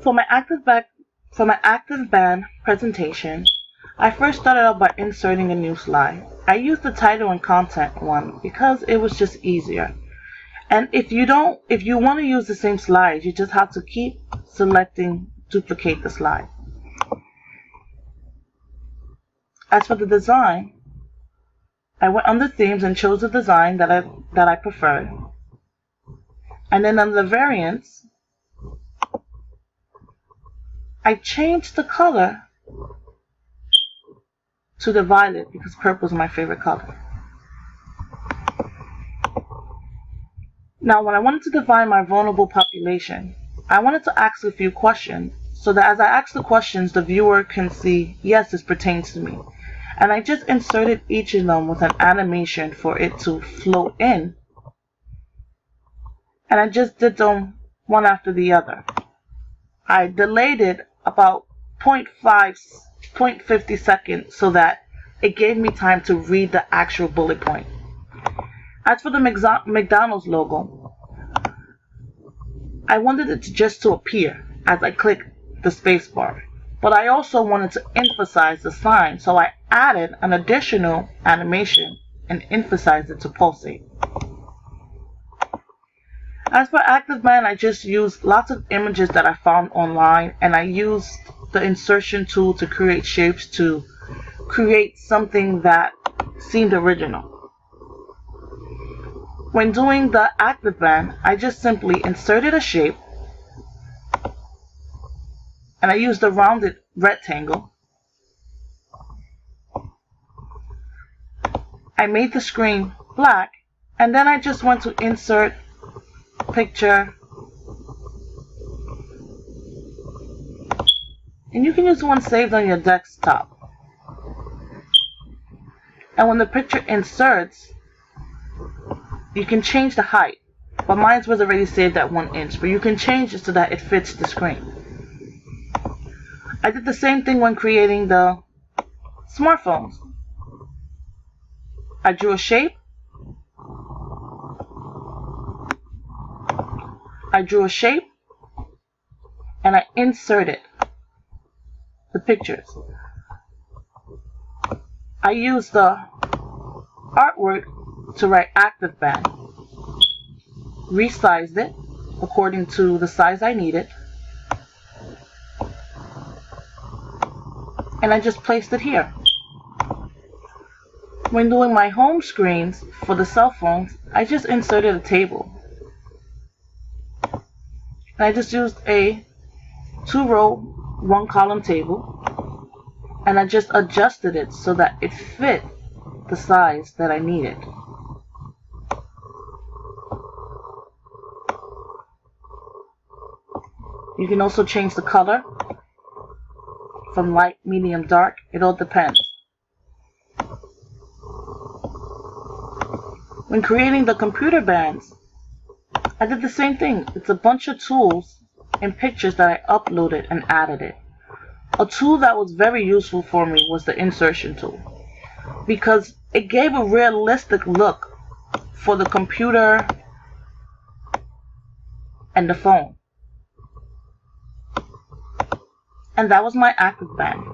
For my active band presentation, I first started out by inserting a new slide. I used the title and content one because it was just easier. And if you want to use the same slide, you just have to keep selecting duplicate the slide. As for the design, I went under themes and chose the design that I preferred. And then under the variants, I changed the color to the violet because purple is my favorite color. Now, when I wanted to define my vulnerable population, I wanted to ask a few questions so that as I ask the questions, the viewer can see, yes, this pertains to me. And I just inserted each of them with an animation for it to flow in. And I just did them one after the other. I delayed it about 0.50 seconds so that it gave me time to read the actual bullet point. As for the McDonald's logo, I wanted it just to appear as I click the spacebar. But I also wanted to emphasize the sign, so I added an additional animation and emphasized it to pulsate. As for active band, I just used lots of images that I found online, and I used the insertion tool to create shapes to create something that seemed original. When doing the active band, I just simply inserted a shape, and I used a rounded rectangle. I made the screen black, and then I just went to insert picture, and you can use one saved on your desktop. And when the picture inserts, you can change the height, but mine was already saved at 1 inch, but you can change it so that it fits the screen. I did the same thing when creating the smartphones. I drew a shape, and I inserted the pictures. I used the artwork to write active band, resized it according to the size I needed, and I just placed it here. When doing my home screens for the cell phones, I just inserted a table. And I just used a 2-row, 1-column table, and I just adjusted it so that it fit the size that I needed. You can also change the color from light, medium, dark. It all depends. When creating the computer bands, I did the same thing. It's a bunch of tools and pictures that I uploaded and added it. A tool that was very useful for me was the insertion tool, because it gave a realistic look for the computer and the phone. And that was my active band.